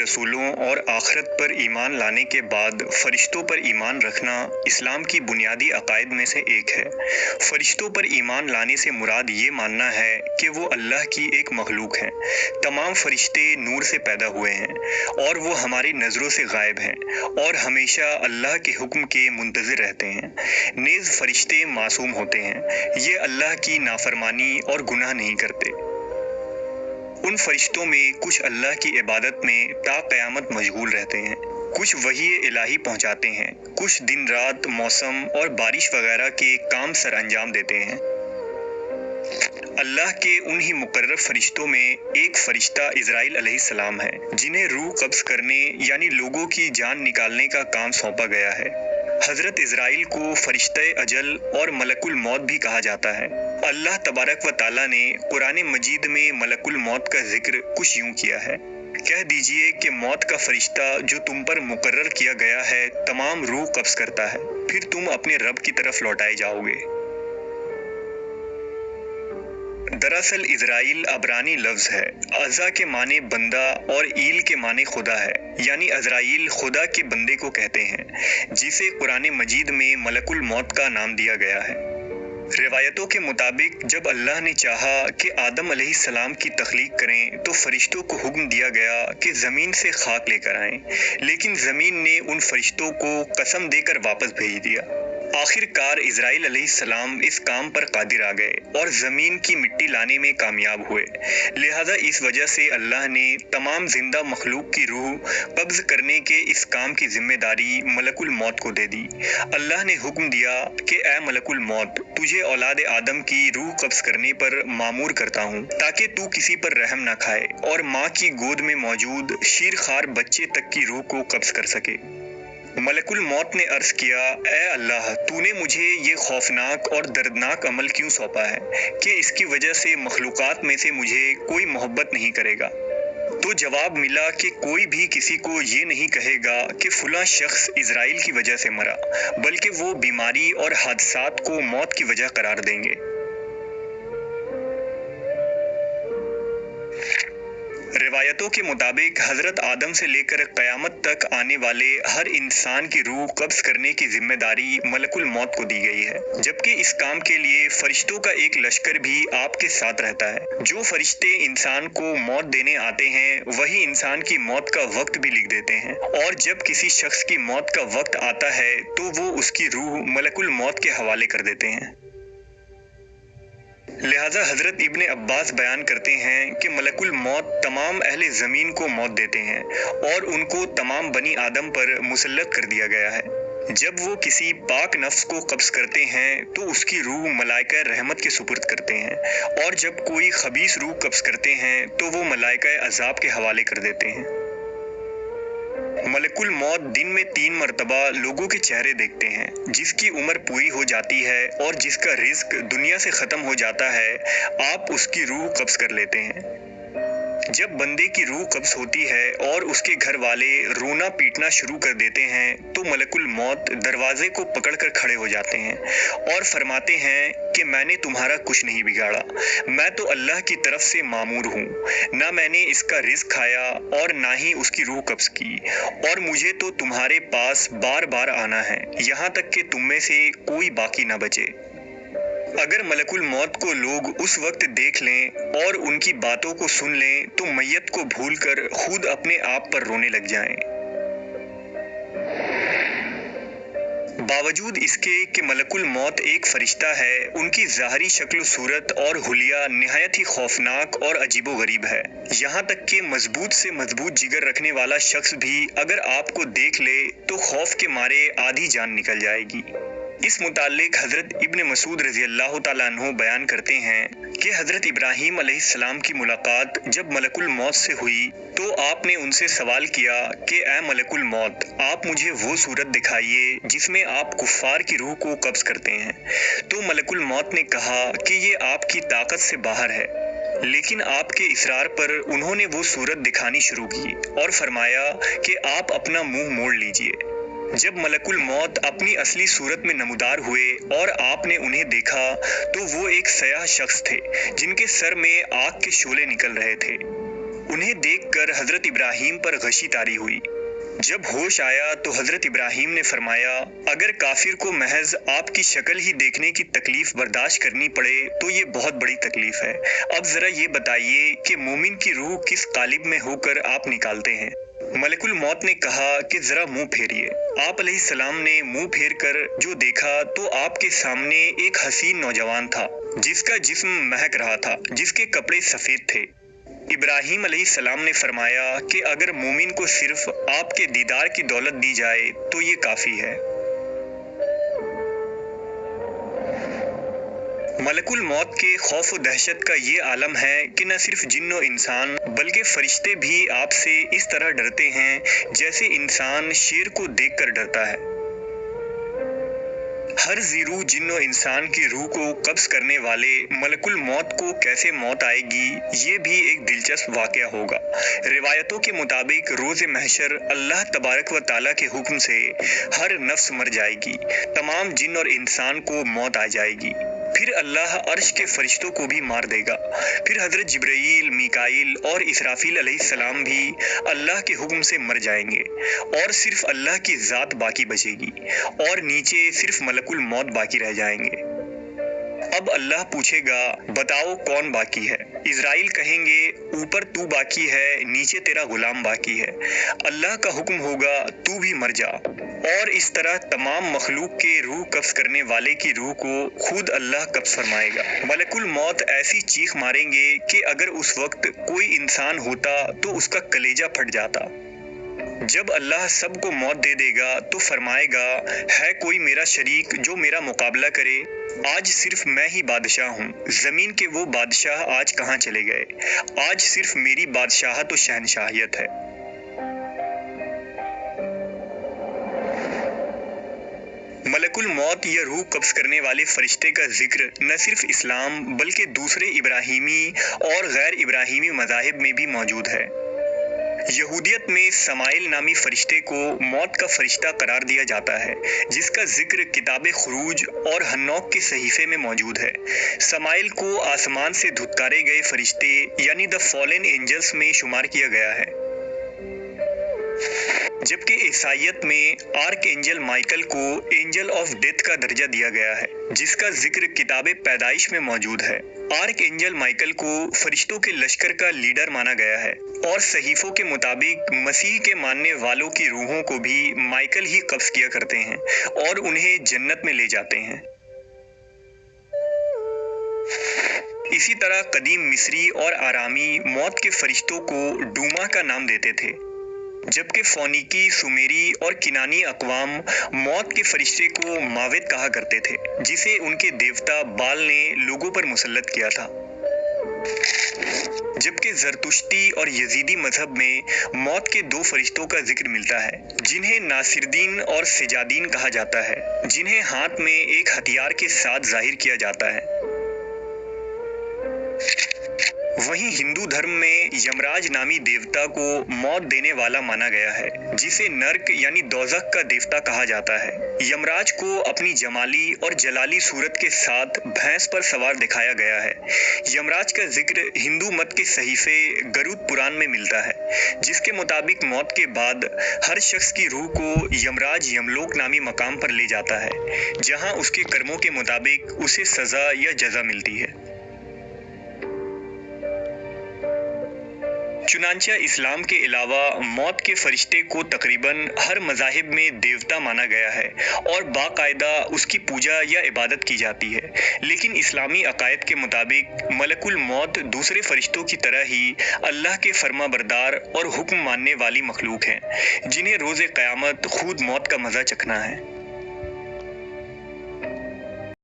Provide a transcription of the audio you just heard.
रसूलों और आखिरत पर ईमान लाने के बाद फरिश्तों पर ईमान रखना इस्लाम की बुनियादी अकायद में से एक है। फरिश्तों पर ईमान लाने से मुराद ये मानना है कि वो अल्लाह की एक मखलूक हैं। तमाम फरिश्ते नूर से पैदा हुए हैं और वो हमारी नज़रों से गायब हैं और हमेशा अल्लाह के हुक्म के मुंतज़िर रहते हैं। नेज़ फरिश्ते मासूम होते हैं, ये अल्लाह की नाफरमानी और गुनाह नहीं करते। उन फरिश्तों में कुछ अल्लाह की इबादत में ता क़यामत मशगूल रहते हैं, कुछ वही इलाही पहुंचाते हैं, कुछ दिन रात मौसम और बारिश वगैरह के काम सर अंजाम देते हैं। अल्लाह के उन ही मुकर्रब फरिश्तों में एक फरिश्ता इज़राइल अलैहिस्सलाम है, जिन्हें रूह कब्ज़ करने यानी लोगों की जान निकालने का काम सौंपा गया है। हज़रत इज़राइल को फरिश्ते अजल और मलकुल मौत भी कहा जाता है। अल्लाह तबारक व ताला ने कुरान मजीद में मलकुल मौत का जिक्र कुछ यूं किया है, कह दीजिए कि मौत का फरिश्ता जो तुम पर मुकर्रर किया गया है तमाम रूह कब्ज़ करता है, फिर तुम अपने रब की तरफ लौटाए जाओगे। दरअसल इज़राइल अबरानी लफ्ज़ है, अज़ा के माने बंदा और ईल के माने खुदा है, यानी अज़राइल खुदा के बंदे को कहते हैं, जिसे कुरान मजीद में मलकुल मौत का नाम दिया गया है। रिवायतों के मुताबिक जब अल्लाह ने चाहा कि आदम अलैहिस्सलाम की तख्लीक करें तो फरिश्तों को हुक्म दिया गया कि ज़मीन से खाक लेकर आएं, लेकिन ज़मीन ने उन फरिश्तों को कसम देकर वापस भेज दिया। आखिरकार इज़राइल अलैहिस्सलाम इस काम पर कादिर आ गए और ज़मीन की मिट्टी लाने में कामयाब हुए। लिहाजा इस वजह से अल्लाह ने तमाम जिंदा मखलूक की रूह कब्ज़ करने के इस काम की जिम्मेदारी मलकुल मौत को दे दी। अल्लाह ने हुक्म दिया कि ए मलकुल मौत, तुझे औलाद आदम की रूह कब्ज़ करने पर मामूर करता हूँ, ताकि तू किसी पर रहम न खाए और माँ की गोद में मौजूद शीरखार बच्चे तक की रूह को कब्ज़ कर सके। मलकुल मौत ने अर्ज़ किया, ए अल्लाह, तूने मुझे ये खौफनाक और दर्दनाक अमल क्यों सौंपा है कि इसकी वजह से मखलूक़ात में से मुझे कोई मोहब्बत नहीं करेगा। तो जवाब मिला कि कोई भी किसी को ये नहीं कहेगा कि फ़लाँ शख्स इज़राइल की वजह से मरा, बल्कि वो बीमारी और हादसात को मौत की वजह करार देंगे। रिवायतों के मुताबिक हज़रत आदम से लेकर क़यामत तक आने वाले हर इंसान की रूह कब्ज़ करने की जिम्मेदारी मलकुल मौत को दी गई है, जबकि इस काम के लिए फरिश्तों का एक लश्कर भी आपके साथ रहता है। जो फरिश्ते इंसान को मौत देने आते हैं वही इंसान की मौत का वक्त भी लिख देते हैं, और जब किसी शख्स की मौत का वक्त आता है तो वो उसकी रूह मलकुल मौत के हवाले कर देते हैं। लिहाजा हज़रत इब्ने अब्बास बयान करते हैं कि मलकुल मौत तमाम अहले ज़मीन को मौत देते हैं और उनको तमाम बनी आदम पर मुसल्लत कर दिया गया है। जब वो किसी पाक नफ्स को कब्ज़ करते हैं तो उसकी रूह मलाइका रहमत के सुपुर्द करते हैं, और जब कोई खबीस रूह कब्ज़ करते हैं तो वो मलाइका अज़ाब के हवाले कर देते हैं। मलकुल मौत दिन में 3 मरतबा लोगों के चेहरे देखते हैं। जिसकी उम्र पूरी हो जाती है और जिसका रिज़्क दुनिया से ख़त्म हो जाता है, आप उसकी रूह कब्ज़ कर लेते हैं। जब बंदे की रूह कब्ज़ होती है और उसके घर वाले रोना पीटना शुरू कर देते हैं तो मलकुल मौत दरवाजे को पकड़कर खड़े हो जाते हैं और फरमाते हैं कि मैंने तुम्हारा कुछ नहीं बिगाड़ा, मैं तो अल्लाह की तरफ से मामूर हूँ, ना मैंने इसका रिज़्क खाया और ना ही उसकी रूह कब्ज़ की, और मुझे तो तुम्हारे पास बार बार आना है, यहाँ तक कि तुम में से कोई बाकी ना बचे। अगर मलकुल मौत को लोग उस वक्त देख लें और उनकी बातों को सुन लें तो मैयत को भूलकर खुद अपने आप पर रोने लग जाएं। बावजूद इसके कि मलकुल मौत एक फरिश्ता है, उनकी ज़ाहरी शक्ल सूरत और हुलिया निहायत ही खौफनाक और अजीबो-गरीब है। यहाँ तक कि मजबूत से मजबूत जिगर रखने वाला शख्स भी अगर आपको देख ले तो खौफ के मारे आधी जान निकल जाएगी। इस मुतालिक हज़रत इब्न मसूद रज़ी अल्लाह तआला अन्हु बयान करते हैं कि हज़रत इब्राहीम अलैहिस्सलाम की मुलाकात जब मलकुल मौत से हुई तो आपने उनसे सवाल किया कि ए मलकुल मौत, आप मुझे वो सूरत दिखाइए जिसमें आप कुफ़ार की रूह को कब्ज़ करते हैं। तो मलकुल मौत ने कहा कि ये आपकी ताकत से बाहर है, लेकिन आपके इसरार पर उन्होंने वो सूरत दिखानी शुरू की और फरमाया कि आप अपना मुंह मोड़ लीजिए। जब मलकुल मौत अपनी असली सूरत में नमूदार हुए और आपने उन्हें देखा तो वो एक सयाह शख्स थे जिनके सर में आग के शोले निकल रहे थे। उन्हें देखकर हजरत इब्राहीम पर गशी तारी हुई। जब होश आया तो हजरत इब्राहीम ने फरमाया, अगर काफिर को महज आपकी शक्ल ही देखने की तकलीफ बर्दाश्त करनी पड़े तो ये बहुत बड़ी तकलीफ है। अब जरा ये बताइए कि मोमिन की रूह किस कालिब में होकर आप निकालते हैं? मलकुल मौत ने कहा कि जरा मुंह फेरिए। आप अलैहिस्सलाम ने मुंह फेर कर जो देखा तो आपके सामने एक हसीन नौजवान था, जिसका जिस्म महक रहा था, जिसके कपड़े सफेद थे। इब्राहीम अलैहिस्सलाम ने फरमाया कि अगर मोमिन को सिर्फ आपके दीदार की दौलत दी जाए तो ये काफी है। मलकुल मौत के खौफ व दहशत का ये आलम है कि न सिर्फ जिन्न और इंसान बल्कि फरिश्ते भी आपसे इस तरह डरते हैं जैसे इंसान शेर को देखकर डरता है। हर जीरू जिन्न और इंसान की रूह को कब्ज करने वाले मलकुल मौत को कैसे मौत आएगी, ये भी एक दिलचस्प वाकया होगा। रिवायतों के मुताबिक रोज़े महशर अल्लाह तबारक व ताला के हुक्म से हर नफ्स मर जाएगी, तमाम जिन्न और इंसान को मौत आ जाएगी। फिर अल्लाह अर्श के फरिश्तों को भी मार देगा। फिर हजरत जिब्राईल, मीकाईल और इसराफील अलैहिस्सलाम भी अल्लाह के हुक्म से मर जाएंगे और सिर्फ अल्लाह की ज़ात बाकी बचेगी और नीचे सिर्फ मलकुल मौत बाकी रह जाएंगे। अब अल्लाह पूछेगा, बताओ कौन बाकी है? इज़राइल कहेंगे, ऊपर तू बाकी है, नीचे तेरा गुलाम बाकी है। अल्लाह का हुक्म होगा, तू भी मर जा। और इस तरह तमाम मखलूक के रूह कब्ज करने वाले की रूह को खुद अल्लाह कब्ज फरमाएगा। मलकुल मौत ऐसी चीख मारेंगे कि अगर उस वक्त कोई इंसान होता तो उसका कलेजा फट जाता। जब अल्लाह सबको मौत दे देगा तो फरमाएगा, है कोई मेरा शरीक जो मेरा मुकाबला करे? आज सिर्फ मैं ही बादशाह हूँ, जमीन के वो बादशाह आज कहाँ चले गए? आज सिर्फ मेरी बादशाहत और शहनशाहियत है। मलकुल मौत या रूह कब्ज करने वाले फरिश्ते का जिक्र न सिर्फ इस्लाम बल्कि दूसरे इब्राहीमी और गैर इब्राहीमी मज़ाहिब में भी मौजूद है। यहूदियत में समाइल नामी फरिश्ते को मौत का फरिश्ता करार दिया जाता है, जिसका जिक्र किताब खुरूज और हन्नौक के सहीफे में मौजूद है। समाइल को आसमान से धुतकारे गए फरिश्ते यानी द फॉलन एंजल्स में शुमार किया गया है, जबकि ईसाइयत में आर्क एंजल माइकल को एंजल ऑफ डेथ का दर्जा दिया गया है, जिसका जिक्र किताब पैदाइश में मौजूद है। आर्क एंजल माइकल को फरिश्तों के लश्कर का लीडर माना गया है और सहीफों के मुताबिक मसीह के मानने वालों की रूहों को भी माइकल ही कब्ज किया करते हैं और उन्हें जन्नत में ले जाते हैं। इसी तरह कदीम मिस्री और आरामी मौत के फरिश्तों को डूमा का नाम देते थे, जबकि फोनिकी, सुमेरी और किनानी अकवाम मौत के फरिश्ते को माविद कहा करते थे, जिसे उनके देवता बाल ने लोगों पर मुसल्लत किया था। जबकि जरतुश्ती और यजीदी मजहब में मौत के दो फरिश्तों का जिक्र मिलता है, जिन्हें नासिरदीन और सिजादीन कहा जाता है, जिन्हें हाथ में एक हथियार के साथ जाहिर किया जाता है। वहीं हिंदू धर्म में यमराज नामी देवता को मौत देने वाला माना गया है, जिसे नर्क यानी दोज़ख का देवता कहा जाता है। यमराज को अपनी जमाली और जलाली सूरत के साथ भैंस पर सवार दिखाया गया है। यमराज का जिक्र हिंदू मत के सहीफे गरुड़ पुराण में मिलता है, जिसके मुताबिक मौत के बाद हर शख्स की रूह को यमराज यमलोक नामी मकाम पर ले जाता है, जहां उसके कर्मों के मुताबिक उसे सजा या जजा मिलती है। चुनांचा इस्लाम के अलावा मौत के फरिश्ते को तकरीबन हर मज़ाहिब में देवता माना गया है और बाकायदा उसकी पूजा या इबादत की जाती है, लेकिन इस्लामी अकायद के मुताबिक मलकुल मौत दूसरे फरिश्तों की तरह ही अल्लाह के फरमाबरदार और हुक्म मानने वाली मखलूक हैं, जिन्हें रोज़े क़यामत खुद मौत का मज़ा चखना है।